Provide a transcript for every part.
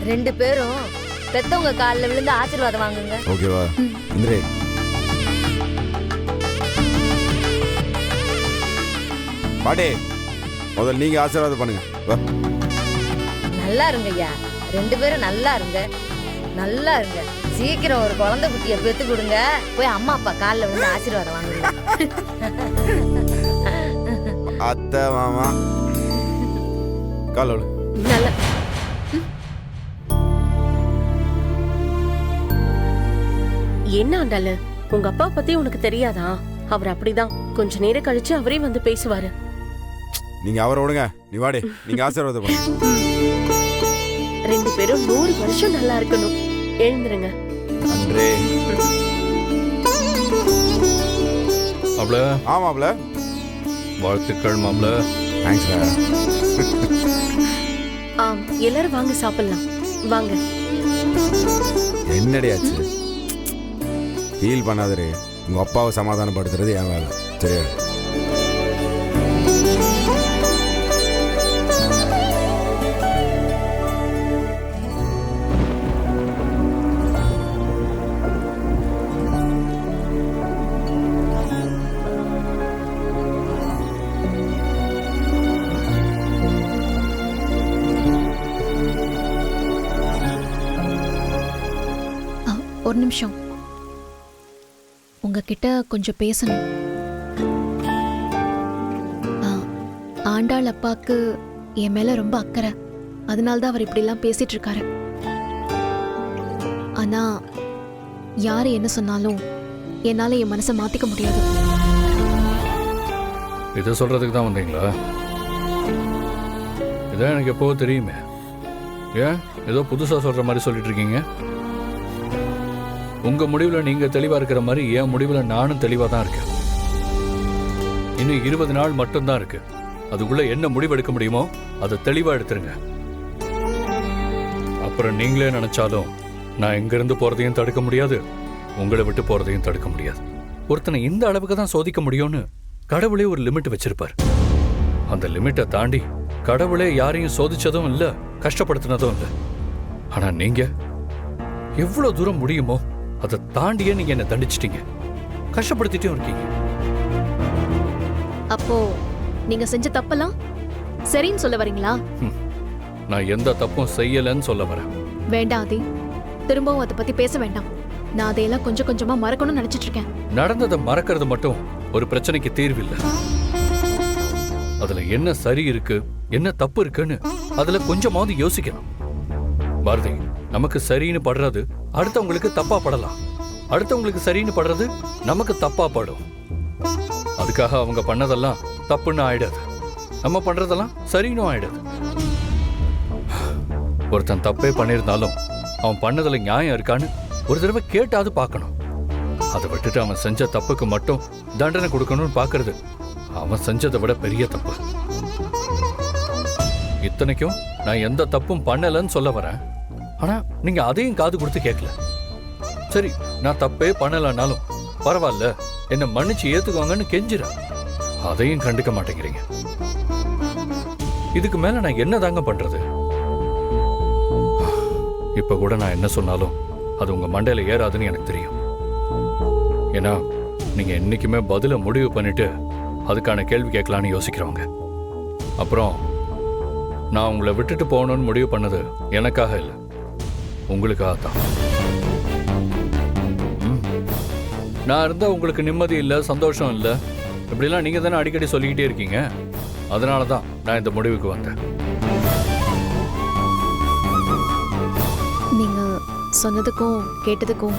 2 பேரும் பெத்தவங்க காலில் விழுந்து ஆசீர்வாதம் வாங்குங்க. ஓகேவா இந்திரே? பாடே முதல்ல நீங்க ஆசீர்வாதம் பண்ணுங்க. நல்லா இருங்க ஐயா, 2 பேரும் நல்லா இருங்க, நல்லா இருங்க. சீக்கிரம் ஒரு குழந்தை குட்டியை பெத்து கொடுங்க. போய் அம்மா அப்பா காலில் விழுந்து ஆசீர்வாதம் வாங்குங்க. அத்தை மாமா காலோடு நல்ல என்ன ஆண்டாளு, உங்க அப்பா பத்தி உனக்கு தெரியாதா? அவர் அப்படிதான், கொஞ்ச நேரம் கழிச்சு அவரே வந்து பேசுவாரு. நீங்க அவரை விடுங்க, நீ வாடே, நீங்க ஆசீர்வாதம் பண்ணுங்க. 2 பேரும் 100 வருஷம் நல்லா இருக்கணும். எழுந்துருங்க. அன்றே மாப்ள. ஆமாப்ல. வாழ்த்துக்கள் மாப்ள. தேங்க்ஸ்டா. எல்லாரும் வாங்க சாப்பிடலாம், வாங்க. என்னடி ஆச்சு? ஃபீல் பண்ணாதே, உங்க அப்பாவை சமாதானப்படுத்துறது என் வேலை, சரியா? ஒரு நிமிஷம், உங்ககிட்ட கொஞ்சம் பேசணும். ஆண்டாள் அப்பாக்கு என் மேல ரொம்ப அக்கறை, அதனால்தான் அவர் இப்படிலாம் பேசிட்டு இருக்காரு. ஆனா யாரு என்ன சொன்னாலும் என்னால என் மனசை மாத்திக்க முடியாது. இதை சொல்றதுக்கு தான் வந்தீங்களா? இதான் எனக்கு எப்போ தெரியுமே. ஏன் ஏதோ புதுசா சொல்ற மாதிரி சொல்லிட்டு இருக்கீங்க? உங்க முடிவுல நீங்க தெளிவா இருக்கிற மாதிரி என் முடிவுல நானும் தெளிவா தான் இருக்கேன். இன்னும் 20 நாள் மட்டும்தான் இருக்கு. அதுக்குள்ள என்ன முடிவு எடுக்க முடியுமோ அதை தெளிவா எடுத்துருங்க. அப்புறம் நீங்களே நினைச்சாலும் நான் எங்க இருந்து போறதையும் தடுக்க முடியாது, உங்களை விட்டு போறதையும் தடுக்க முடியாது. ஒருத்தனை இந்த அளவுக்கு தான் சோதிக்க முடியும்னு கடவுளே ஒரு லிமிட் வச்சிருப்பார். அந்த லிமிட்டை தாண்டி கடவுளே யாரையும் சோதிச்சதும் இல்ல, கஷ்டப்படுத்தினதும் இல்ல. ஆனா நீங்க எவ்வளவு தூரம் முடியுமோ அதை தாண்டியே நீங்க என்ன தண்டிச்சிட்டீங்க, கஷ்டப்படுத்திட்டும் இருக்கீங்க. அப்போ நீங்க செஞ்ச தப்பெல்லாம் சரின்னு சொல்ல வரீங்களா? நான் எந்த தப்பும் செய்யலன்னு சொல்ல வரேன். வேண்டாம் ஆதி, திரும்பவும் அதை பத்தி பேச வேண்டாம். நான் அதையெல்லாம் கொஞ்சம் கொஞ்சமா மறக்கணும்னு நினைச்சிட்டு இருக்கேன். நடந்ததை மறக்கிறது மட்டும் ஒரு பிரச்சனைக்கு தீர்வு இல்லை. அதுல என்ன சரி இருக்கு, என்ன தப்பு இருக்குன்னு அதுல கொஞ்சமாவது யோசிக்கணும். பாரதி, நமக்கு சரின்னு படுறது அடுத்தவங்களுக்கு தப்பா படலாம், அடுத்தவங்களுக்கு சரின்னு படுறது நமக்கு தப்பா படும். அதுக்காக அவங்க பண்ணதெல்லாம் தப்புன்னு ஆயிடாது, நம்ம பண்றதெல்லாம் சரின்னு ஆயிடாது. ஒருத்தன் தப்பே பண்ணியிருந்தாலும் அவன் பண்ணதுல நியாயம் இருக்கான்னு ஒரு தடவை கேட்டாவது பார்க்கணும். அதை விட்டுட்டு அவன் செஞ்ச தப்புக்கு மட்டும் தண்டனை கொடுக்கணும்னு பாக்குறது அவன் செஞ்சதை விட பெரிய தப்பு. இத்தனைக்கும் நான் எந்த தப்பும் பண்ணலன்னு சொல்ல வரேன். ஆனா நீங்க அதையும் காது கொடுத்து கேட்கல. சரி, நான் தப்பே பண்ணலனாலும் பரவாயில்ல, என்ன மன்னிச்சு ஏத்துக்கோங்கன்னு கெஞ்சிர, அதையும் கண்டுக்க மாட்டேங்கிறீங்க. இதுக்கு மேல நான் என்ன தாங்க பண்றது? இப்ப கூட நான் என்ன சொன்னாலும் அது உங்க மண்டையில ஏறாதுன்னு எனக்கு தெரியும். ஏன்னா நீங்க என்னைக்குமே பதில முடிவு பண்ணிட்டு அதுக்கான கேள்வி கேட்கலான்னு யோசிக்கிறவங்க. அப்புறம் நான் உங்களை விட்டுட்டு போகணும்னு முடிவு பண்ணது எனக்காக இல்லை, உங்களுக்காக தான். நான் இருந்தா உங்களுக்கு நிம்மதி இல்லை, சந்தோஷம் இல்லை, இப்படிலாம் நீங்க தானே அடிக்கடி சொல்லிக்கிட்டே இருக்கீங்க. அதனால தான் நான் இந்த முடிவுக்கு வந்தேன். நீங்க சொன்னதுக்கும் கேட்டதுக்கும்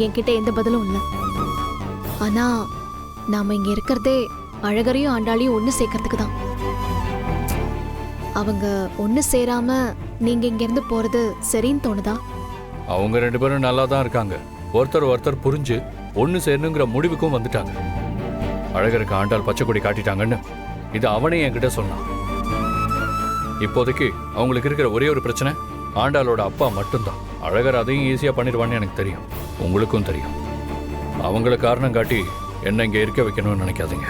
என்கிட்ட எந்த பதிலும் இல்லை. ஆனா நாம இங்க இருக்கிறதே அழகரையும் ஆண்டாளையும் ஒண்ணு சேர்க்கறதுக்கு தான். அவங்க ஒண்ணு சேராம நீங்க இங்க இருந்து போறது சரின்னு தோணுதா? அவங்க 2 பேரும் நல்லா தான் இருக்காங்க. ஒருத்தர் புரிஞ்சு ஒன்னு சேரணுங்கிற முடிவுக்கும் வந்துட்டாங்க. அழகருக்கு ஆண்டாள் பச்சை கொடி காட்டிட்டாங்கன்னு இது அவனே என்கிட்ட சொன்னான். இப்போதைக்கு அவங்களுக்கு இருக்கிற ஒரே ஒரு பிரச்சனை ஆண்டாளோட அப்பா மட்டும்தான். அழகர் அதையும் ஈஸியா பண்ணிடுவான்னு எனக்கு தெரியும், உங்களுக்கும் தெரியும். அவங்கள காரணம் காட்டி என்ன இங்க இருக்க வைக்கணும்னு நினைக்காதீங்க.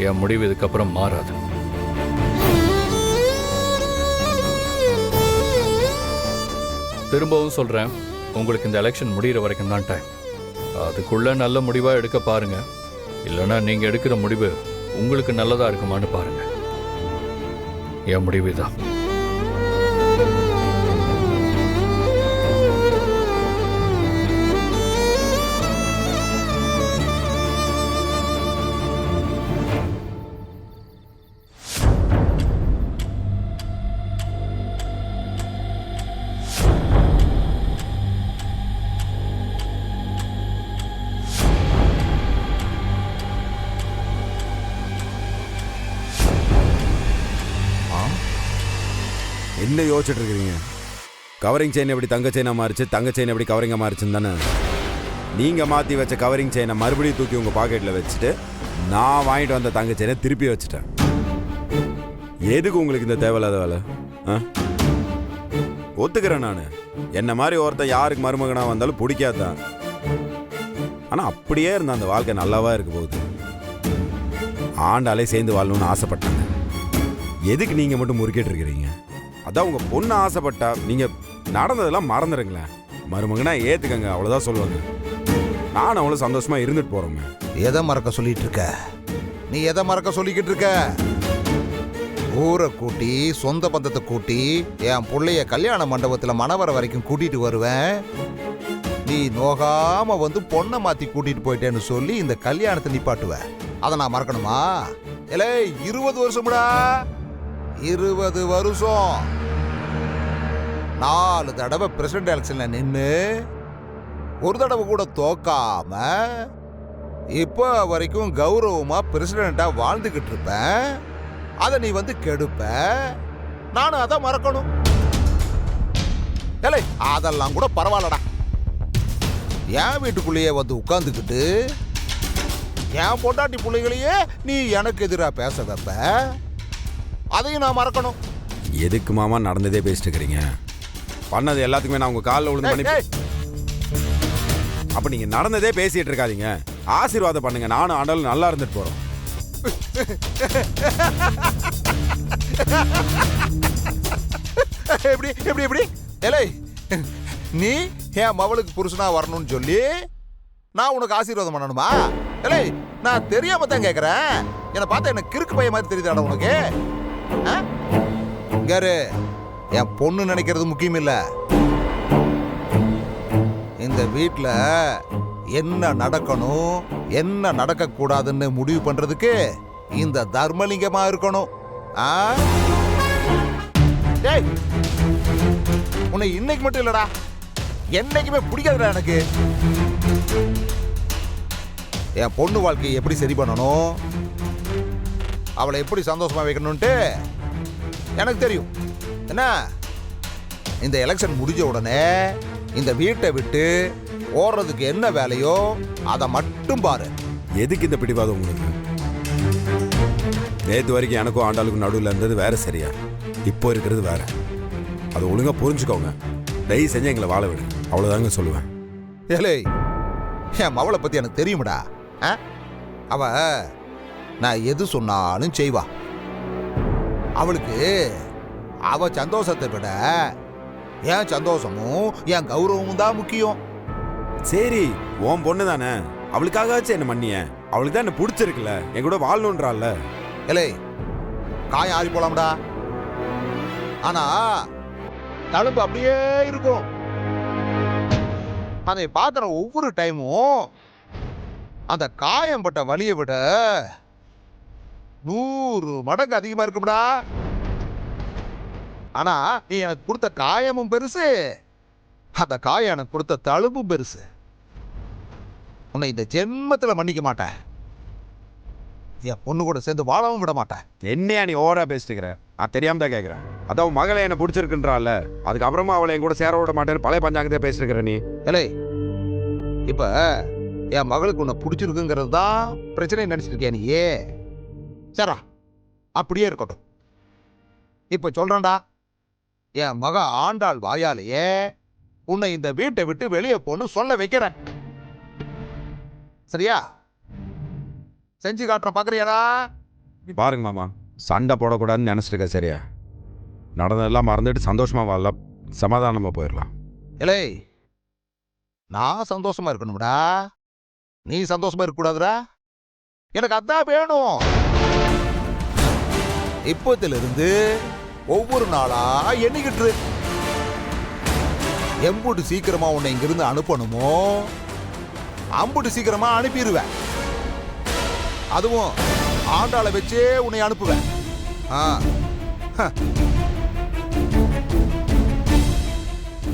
என் முடிவு இதுக்கப்புறம் மாறாது. திரும்பவும் சொல்றேன், உங்களுக்கு இந்த எலெக்ஷன் முடிகிற வரைக்கும் தான் டைம். அதுக்குள்ள நல்ல முடிவா எடுக்க பாருங்க. இல்லைன்னா நீங்க எடுக்கிற முடிவு உங்களுக்கு நல்லதா இருக்குமான்னு பாருங்க. என் முடிவு தான். என்ன யோசிச்சுட்டு இருக்கிறீங்க? கவரிங் செயின் எப்படி தங்க செயினா மாறிச்சு, தங்க செயின் எப்படி கவரிங்கா மாறிச்சுன்னு தானே. நீங்க மாத்தி வச்ச கவரிங் செயினை மறுபடியும் தூக்கி உங்க பாக்கெட்ல வச்சுட்டு நான் வாங்கிட்டு வந்த தங்க செயினை திருப்பி வச்சுட்டேன். எதுக்கு உங்களுக்கு இந்த தேவையில்லாத வேலை? ஒத்துக்கிறேன் நான். என்ன மாதிரி ஒருத்தன் யாருக்கு மருமகனா வந்தாலும் பிடிக்காதான். ஆனா அப்படியே இருந்த அந்த வாழ்க்கை நல்லாவா இருக்க போகுது. ஆண்டாலே சேர்ந்து வாழணும்னு ஆசைப்பட்டாங்க. எதுக்கு நீங்க மட்டும் முறுக்கிட்டு இருக்கிறீங்க? அதான் உங்க பொண்ணு ஆசைப்பட்டா நீங்க நடந்ததெல்லாம் மறந்துடுங்களேன். மருமகனா ஏத்துக்கங்க, அவ்வளவுதான் சொல்லுவாங்க. நான் அவ்வளவு சந்தோஷமா இருந்துட்டு போறோங்க. எதை மறக்க சொல்லிட்டு இருக்க நீ? எதை மறக்க சொல்லிக்கிட்டு இருக்க? ஊரை கூட்டி சொந்த பந்தத்தை கூட்டி என் பிள்ளைய கல்யாண மண்டபத்துல மணவர வரைக்கும் கூட்டிட்டு வருவேன். நீ நோகாம வந்து பொண்ணை மாத்தி கூட்டிட்டு போயிட்டேன்னு சொல்லி இந்த கல்யாணத்தை நிப்பாட்டுவ. அதை நான் மறக்கணுமா? இல்லை, 20 வருஷம்டா, 20 வருஷம் 4 தடவை பிரசிடென்ட் எலெக்ஷன்ல நின்று ஒரு தடவை கூட தோக்காம இப்போ வரைக்கும் கௌரவமா பிரசிடென்டா வாழ்ந்துகிட்டு இருப்பேன். அதை நீ வந்து கெடுப்ப, நானும் அதை மறக்கணும். இல்லை, அதெல்லாம் கூட பரவாயில்லடா. என் வீட்டுக்குள்ளேயே வந்து உட்கார்ந்துக்கிட்டு என் பொண்டாட்டி பிள்ளைகளையே நீ எனக்கு எதிராக பேச வைப்ப, அதையும் நான் மறக்கணும். எதுக்கு மாமா நடந்ததே பேசிட்டு இருக்கிறீங்க? பண்ணது எல்லாத்துக்குமே நான் உங்க காலில் விழுந்து பண்ணி. அப்ப நீங்க நடந்ததே பேசிட்டு இருக்காதீங்க, ஆசீர்வாதம் பண்ணுங்க. நானும் ஆண்டாலும் நல்லா இருந்துட்டு போறோம். எப்படி எப்படி எப்படி? ஏலே, நீ என் மவளுக்கு புருஷனா வரணும்னு சொல்லி நான் உனக்கு ஆசீர்வாதம் பண்ணணுமா? ஏலே, நான் தெரியாம தான் கேட்கறேன். என்னை பார்த்தா எனக்கு கிறுக்கு பைய மாதிரி தெரியுதாடா உனக்கு? இங்காரு, என் பொண்ணு நினைக்கிறது முக்கியம் இல்ல. இந்த வீட்டில் என்ன நடக்கணும் என்ன நடக்க கூடாதுன்னு முடிவு பண்றதுக்கு இந்த தர்மலிங்கமா இருக்கணும். டேய், உன்னை இன்னைக்கு மட்டும் இல்லடா, என்னைக்குமே பிடிக்காதுடா எனக்கு. என் பொண்ணு வாழ்க்கையை எப்படி சரி பண்ணணும், அவளை எப்படி சந்தோஷமா வைக்கணும்ட்டு எனக்கு தெரியும். என்ன, இந்த எலெக்ஷன் முடிஞ்ச உடனே இந்த வீட்டை விட்டு ஓடுறதுக்கு என்ன வேலையோ அதை மட்டும் பாரு. எதுக்கு இந்த பிடிவாதம் உங்களுக்கு? நேற்று வரைக்கும் எனக்கும் ஆண்டாளுக்கும் நடுவில் இருந்தது வேற சரியா, இப்போ இருக்கிறது வேற. அதை ஒழுங்கா புரிஞ்சுக்கோங்க. தயவு செஞ்சு எங்களை வாழ விடுங்க, அவ்வளோதாங்க சொல்லுவேன். ஏலே, என் மவளை பத்தி எனக்கு தெரியுமாடா. அவ நான் எது சொன்னாலும் செய்வா. அவளுக்கு அவ சந்தோஷத்தை விட என் சந்தோஷமும் என் கௌரவமும் தான் முக்கியம். சரி, உன் பொண்ணு தானே, அவளுக்காகவாச்சும் என்ன மன்னிய. அவளுக்கு தான் என்ன பிடிச்சிருக்குல்ல, என் கூட வாழணுன்றால. ஏலே, காயம் ஆறி போலாம்டா, ஆனா தழும்பு அப்படியே இருக்கும். அதை பார்க்குற ஒவ்வொரு டைமும் அந்த காயம் பட்ட வலியை விட 100 மடங்கு அதிகமா இருக்கும்டா. ஆனா நீ எனக்கு கொடுத்த காயமும் பெருசு, அந்த காயம் எனக்கு கொடுத்த தழும்பும் பெருசு. உன்னை இந்த ஜென்மத்தில் மன்னிக்க மாட்டேன். என் பொண்ணு கூட சேர்ந்து வாழவும் விட மாட்டேன். என்னையா நீ ஓவரா பேசிட்டுக்கிற? நான் தெரியாம தான் கேட்குறேன். அதான் மகளை என்ன பிடிச்சிருக்குன்றால, அதுக்கப்புறமா அவளை என் கூட சேர விட மாட்டேன்னு பழைய பஞ்சாங்கத்தை பேசிருக்கிற நீ. ஏலே, இப்ப என் மகளுக்கு உன்னை பிடிச்சிருக்குங்கிறது தான் பிரச்சனை நினைச்சிட்டு இருக்கியா நீ? சரா, அப்படியே இருக்கட்டும். இப்ப சொல்றேன்டா, என் மக ஆண்டாள் வாயாலேயே உன்னை இந்த வீட்டை விட்டு வெளியே போன்னு சொல்ல வைக்கிறேன். சரியா? செஞ்சு காட்டுற பாக்குறியாடா? பாருங்க மாமா, சண்டை போடக்கூடாதுன்னு நினைச்சிட்டு இருக்க. சரியா? நடந்ததெல்லாம் மறந்துட்டு சந்தோஷமா வாழலாம், சமாதானமா போயிடலாம். இலே, நான் சந்தோஷமா இருக்கணும்டா, நீ சந்தோஷமா இருக்கக்கூடாதுடா. எனக்கு அதான் வேணும். இப்பத்திலிருந்து ஒவ்வொரு நாளா எண்ணிக்கிட்டு இரு. எம்புட்டு சீக்கிரமா உன்னை இங்கிருந்து அனுப்பணுமோ அம்புட்டு சீக்கிரமா அனுப்பிடுவேன். அதுவும் ஆண்டாளை வச்சே உன்னை அனுப்புவேன்.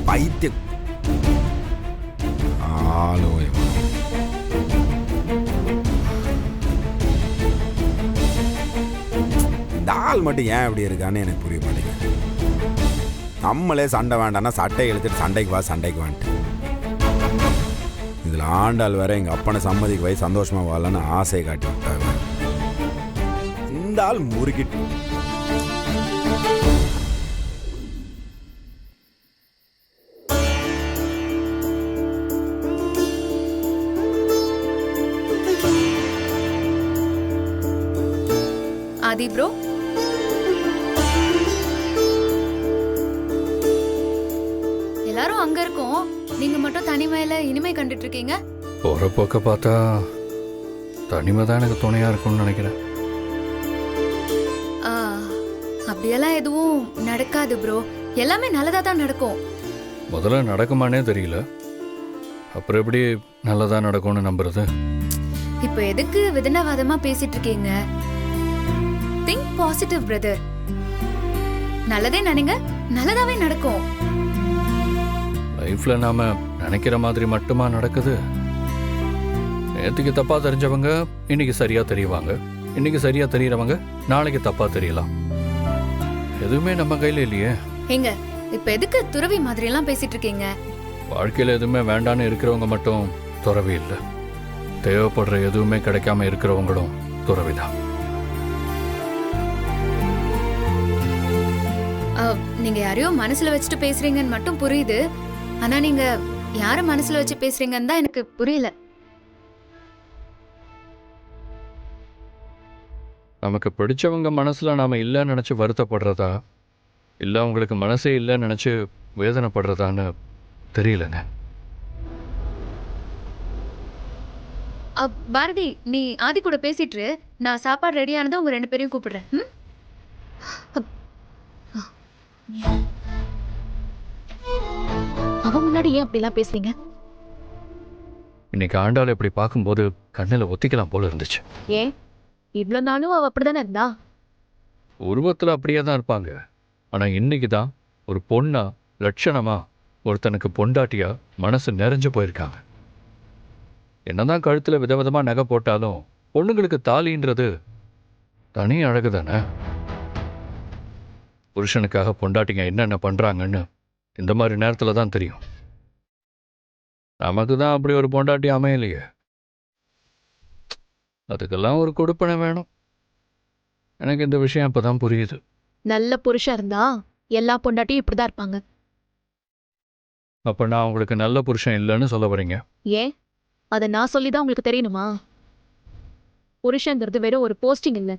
பைத்தியம். ஆலோயம். இந்த ஆள் மட்டும் ஏன் இப்படி இருக்கான்னு எனக்கு புரிய மாட்டேங்குது. நம்மளே சண்டை வேண்டாம்னா சட்டையை இழுத்துட்டு சண்டைக்கு வான்ட்டு இதில் ஆண்டாள் வேற எங்கள் அப்பனை சம்மதிக்கு போய் சந்தோஷமா வாழன்னு ஆசையை காட்டி விட்டாங்க. இந்த ஆள் முறுக்கிட்டு ஆதி ப்ரோ, எல்லாரும் அங்க இருக்கோம், நீங்க மட்டும் தனிமையில இனிமை கண்டுட்டு இருக்கீங்க. போற போக்க பார்த்தா தனிமை தான் எனக்கு துணையா இருக்கும்னு நினைக்கிறேன். ஆ, அப்படியெல்லாம் எதுவும் நடக்காது ப்ரோ, எல்லாமே நல்லதா தான் நடக்கும். முதல்ல நடக்குமானே தெரியல, அப்புறம் எப்படி நல்லதா நடக்கும்னு நம்புறது? இப்போ எதுக்கு விதண்டாவாதமா பேசிட்டு இருக்கீங்க? Think positive brother. நல்லதே நினைங்க, நல்லதாவே நடக்கும். லைஃப்ல நாம நினைக்கிற மாதிரி மட்டுமா நடக்குது? நேற்றுக்கு தப்பா தெரிஞ்சவங்க இன்னைக்கு சரியா தெரியவாங்க, இன்னைக்கு சரியா தெரியறவங்க நாளைக்கு தப்பா தெரியலாம். எதுவுமே நம்ம கையில இல்லையே. ஏங்க, இப்ப எதுக்கு துறவி மாதிரி எல்லாம் பேசிட்டு இருக்கீங்க? வாழ்க்கையில எதுவுமே வேண்டான்னு இருக்கிறவங்க மட்டும் துறவி இல்லை, தேவைப்படுற எதுவுமே கிடைக்காம இருக்கிறவங்களும் துறவிதான். நீங்க யாரையோ மனசுல வச்சுட்டு பேசுறீங்கன்னு மட்டும் புரியுது, ஆனா நீங்க யார மனசுல வச்சு பேசுறீங்கன்னு தான் எனக்கு புரியல. நமக்கு பிடிச்சவங்க மனசுல நாம இல்லைன்னு நினைச்சு வருத்தப்படுறதா, இல்லை அவங்களுக்கு மனசே இல்லைன்னு நினைச்சு வேதனைப்படுறதான்னு தெரியலங்க. பாரதி, நீ ஆதி கூட பேசிட்டு நான் சாப்பாடு ரெடியானதும் உங்க 2 பேரையும் கூப்பிடுறேன். அவன் முன்னாடி ஏன் அப்படிலாம் பேசுறீங்க? இன்னைக்கு ஆண்டாள் இப்படி பார்க்கும்போது கண்ணில் ஒத்திக்கலாம் போல இருந்துச்சு. ஏன் இவ்வளவு நாளும் அவ அப்படிதானே இருந்தா? உருவத்தில் அப்படியே தான் இருப்பாங்க, ஆனால் இன்னைக்கு தான் ஒரு பொண்ணா லட்சணமா ஒருத்தனுக்கு பொண்டாட்டியா மனசு நிறைஞ்சு போயிருக்காங்க. என்னதான் கழுத்தில் விதவிதமாக நகை போட்டாலும் பொண்ணுங்களுக்கு தாலின்றது தனி அழகு தானே. புருஷனுக்காக பொண்டாட்டிங்க என்னென்ன பண்ணுறாங்கன்னு இந்த மாதிரி நேரத்தில் தான் தெரியும். நமக்கு தான் அப்படி ஒரு பொண்டாட்டி அமையலையே. அதுக்கெல்லாம் ஒரு கொடுப்பனை வேணும். எனக்கு இந்த விஷயம் இப்போ தான் புரியுது. நல்ல புருஷன் இருந்தா எல்லா பொண்டாட்டியும் இப்படிதான் இருப்பாங்க. அப்போ நான் உங்களுக்கு நல்ல புருஷன் இல்லைன்னு சொல்ல வரீங்க? ஏன் அதை நான் சொல்லிதான் உங்களுக்கு தெரியணுமா? புருஷங்கிறது வெறும் ஒரு போஸ்டிங் இல்லை,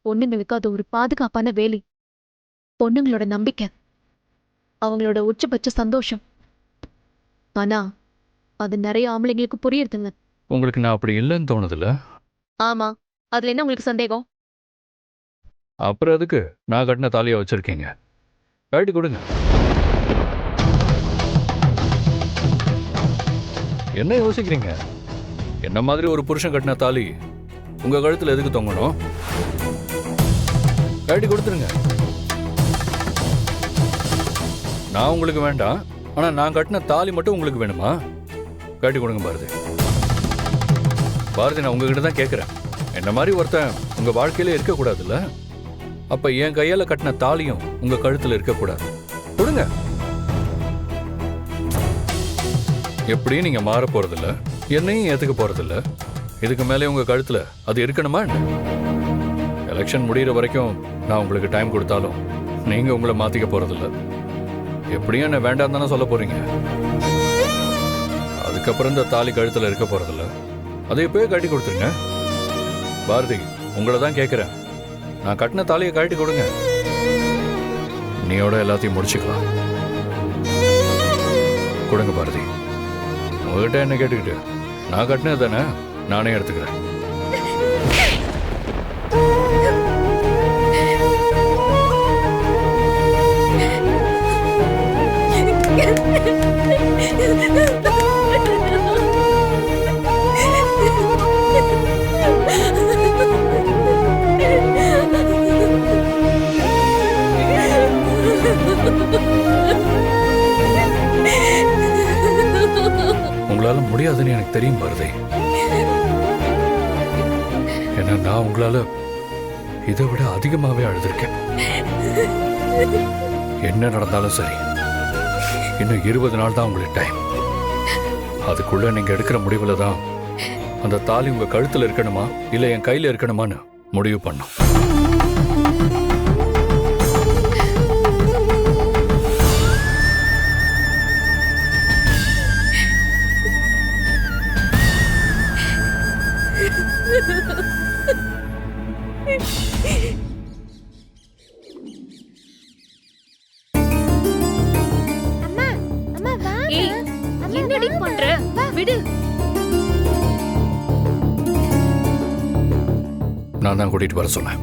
பொண்ணுங்களுக்கு அது ஒரு பாதுகாப்பான வேலை, பொண்ணுங்களோட நம்பிக்கை, அவங்களோட உச்சபட்ச சந்தோஷம். ஆனா அது நிறைய ஆம்பளைங்களுக்கு புரியுறதுங்க. உங்களுக்கு நான் அப்படி இல்லைன்னு தோணுதில்ல? ஆமா, அதுல என்ன உங்களுக்கு சந்தேகம்? அப்புறம் எதுக்கு நான் கட்டின தாலியை வச்சிருக்கீங்க? கழட்டி கொடுங்க. என்ன யோசிக்கிறீங்க? என்ன மாதிரி ஒரு புருஷன் கட்டின தாலி உங்க கழுத்துல எதுக்கு தொங்கணும்? கழட்டி கொடுத்துருங்க. நான் உங்களுக்கு வேண்டாம், ஆனா நான் கட்டின தாலி மட்டும் உங்களுக்கு வேணுமா? கழட்டி கொடுங்க பாரதி. பாரதி, நான் உங்ககிட்ட தான் கேட்குறேன். என்ன மாதிரி ஒருத்தன் உங்க வாழ்க்கையில இருக்கக்கூடாதுல்ல? அப்ப என் கையால கட்டின தாலியும் உங்க கழுத்துல இருக்கக்கூடாது. கொடுங்க. எப்படியும் நீங்க மாற போறதில்ல, என்னையும் ஏத்துக்க போறதில்ல. இதுக்கு மேலே உங்க கழுத்துல அது இருக்கணுமா என்ன? எலெக்ஷன் முடிகிற வரைக்கும் நான் உங்களுக்கு டைம் கொடுத்தாலும் நீங்க உங்களை மாத்திக்க போறதில்ல. எப்படியும் என்ன வேண்டாம் தானே சொல்ல போறீங்க. அதுக்கப்புறம் இந்த தாலி கழுத்துல இருக்க போறதில்ல, அதை இப்பவே கட்டி கொடுத்துருங்க. பாரதி, உங்களை தான் கேட்குறேன். நான் கட்டின தாலியை கழட்டி கொடுங்க, நீயோட எல்லாத்தையும் முடிச்சுக்கலாம். கொடுங்க பாரதி. உங்ககிட்ட என்ன கேட்டுக்கிட்டு, நான் கட்டினது தானே, நானே எடுத்துக்கிறேன். உங்களால முடியாதுன்னு எனக்கு தெரியும் பாரதி. ஏன்னா நான் உங்களால இதை விட அதிகமாவே அழுதுருக்கேன். என்ன நடந்தாலும் சரி, இன்னும் 20 நாள் தான் உங்களுக்கு டைம். அதுக்குள்ள நீங்க எடுக்கிற முடிவுல தான் அந்த தாலி உங்க கழுத்துல இருக்கணுமா இல்ல என் கையில இருக்கணுமான்னு முடிவு பண்ணும். ஏய், என்னடி பண்ற? விடு. நான் தான் கூட்டிட்டு வர சொன்னேன்.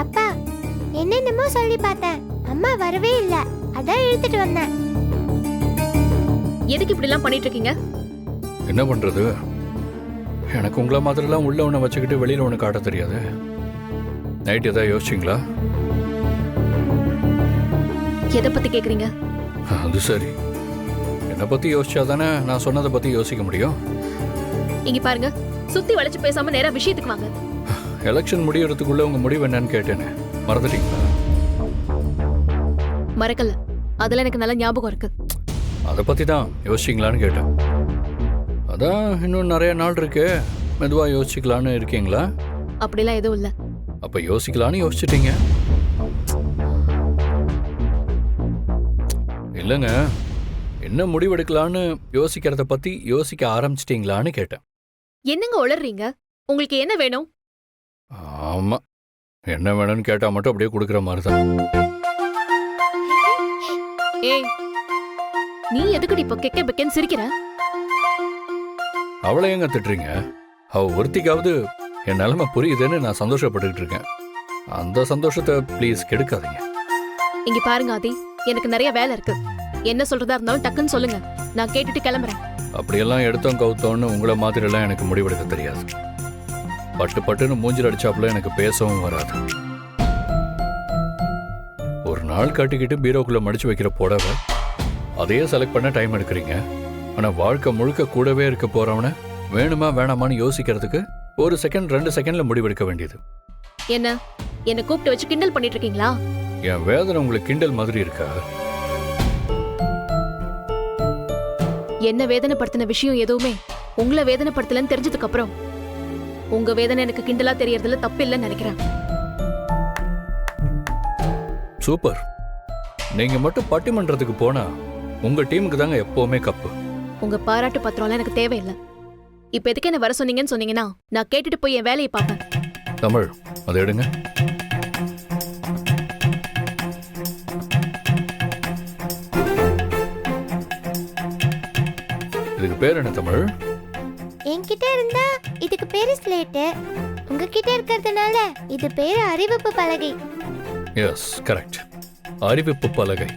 அப்பா, என்னென்னமோ சொல்லி பார்த்தேன், அம்மா வரவே இல்ல, அதான் இழுத்துட்டு வந்தேன். எதுக்கு இப்படி எல்லாம் பண்ணிட்டு இருக்கீங்க? என்ன பண்றது, எனக்கு உங்களை மாதிரிலாம் உள்ள ஒன்று வச்சுக்கிட்டு வெளியில ஒன்று காட்ட தெரியாது. நைட் ஏதாவது யோசிச்சிங்களா? எதை பத்தி கேக்குறீங்க? அது சரி, என்னை பத்தி யோசிச்சா தானே நான் சொன்னதை பத்தி யோசிக்க முடியும். இங்க பாருங்க, சுத்தி வளைச்சு பேசாம நேரா விஷயத்துக்கு வாங்க. எலெக்ஷன் முடியறதுக்குள்ள உங்க முடிவு என்னன்னு கேட்டேனே, மறந்துட்டீங்களா? மறக்கல, அதுல எனக்கு நல்ல ஞாபகம் இருக்கு. அதை பத்தி தான் யோசிச்சிங்களான்னு கேட்டேன். அதான் இன்னும் நிறைய நாள் இருக்கு, மெதுவா யோசிக்கலான்னு இருக்கீங்களா? அப்படிலாம் எதுவும் இல்ல. அப்ப யோசிக்கலான்னு யோசிச்சிட்டீங்க. இல்லைங்க, என்ன முடிவெடுக்கலான்னு யோசிக்கிறத பத்தி யோசிக்க ஆரம்பிச்சிட்டீங்களான்னு கேட்டேன். என்னங்க உளறீங்க? உங்களுக்கு என்ன வேணும்? ஆமா, என்ன வேணும்னு கேட்டா மட்டும் அப்படியே கொடுக்குற மாதிரி தான். ஏய், நீ எதுக்குடி இப்ப கெக்க பெக்கன்னு சிரிக்கிற? அவளை எங்க திட்டுறீங்க? அவ ஒருத்திக்காவது என் நிலைமை புரியுதுன்னு நான் சந்தோஷப்பட்டுக்கிட்டு இருக்கேன். அந்த சந்தோஷத்தை ப்ளீஸ் கெடுக்காதீங்க. இங்க பாருங்க ஆதி, எனக்கு நிறைய வேலை இருக்கு. என்ன சொல்றதா இருந்தாலும் டக்குன்னு சொல்லுங்க, நான் கேட்டுட்டு கிளம்புறேன். அப்படியெல்லாம் எடுத்தோம் கவுத்தோன்னு உங்களை மாதிரிலாம் எனக்கு முடிவெடுக்க தெரியாது. பட்டு பட்டுன்னு மூஞ்சில் அடிச்சாப்புல எனக்கு பேசவும் வராது. ஒரு நாள் கட்டிக்கிட்டு பீரோக்குள்ள மடிச்சு வைக்கிற புடவை, அதையே செலக்ட் பண்ண டைம் எடுக்கிறீங்க. ஆனா வாழ்க்கை முழுக்க கூடவே இருக்க போறவன வேணுமா வேணாமான்னு யோசிக்கிறதுக்கு 1 செகண்ட் 2 செகண்ட்ல முடிவெடுக்க வேண்டியது. என்ன கூப்பிட்டு வச்சு கிண்டல் பண்ணிட்டு இருக்கீங்களா? என் வேதனை உங்களுக்கு கிண்டல் மாதிரி இருக்கா? என்ன வேதனைப்படுத்தின விஷயம் எதுவுமே உங்களை வேதனைப்படுத்தலன்னு தெரிஞ்சதுக்கு அப்புறம் உங்க வேதனை எனக்கு கிண்டலா தெரியறதுல தப்பு இல்லைன்னு நினைக்கிறேன். சூப்பர். நீங்க மட்டும் பட்டிமன்றத்துக்கு போனா உங்க டீமுக்கு தாங்க எப்பவுமே கப்பு. உங்க பாராட்டு பத்திரம்லாம் எனக்கு தேவையில்லை. இப்ப எதுக்கு என்ன வர சொன்னீங்கன்னு சொன்னீங்கன்னா நான் கேட்டுட்டு போய் என் வேலையை பார்ப்பேன். தமிழ், அதை எடுங்க. இதுக்கு பேர் என்ன தமிழ்? என்கிட்ட இருந்தா இதுக்கு பேரு ஸ்லேட்டு, உங்ககிட்ட இருக்கிறதுனால இது பேரு அறிவிப்பு பலகை. Yes, correct. அறிவிப்பு பலகை.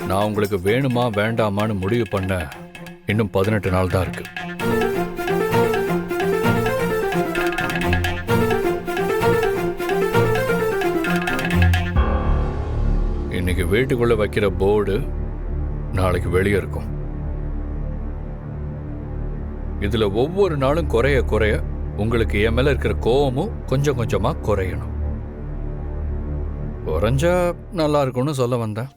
நான் உங்களுக்கு வேணுமா வேண்டாமான்னு முடிவு பண்ண இன்னும் 18 நாள் தான் இருக்கு. இன்னைக்கு வீட்டுக்குள்ள வைக்கிற போர்டு நாளைக்கு வெளியே இருக்கும். இதுல ஒவ்வொரு நாளும் குறைய குறைய உங்களுக்கு என் மேல இருக்கிற கோவமும் கொஞ்சம் கொஞ்சமா குறையணும். குறைஞ்சா நல்லா இருக்கும்னு சொல்ல வந்தேன்.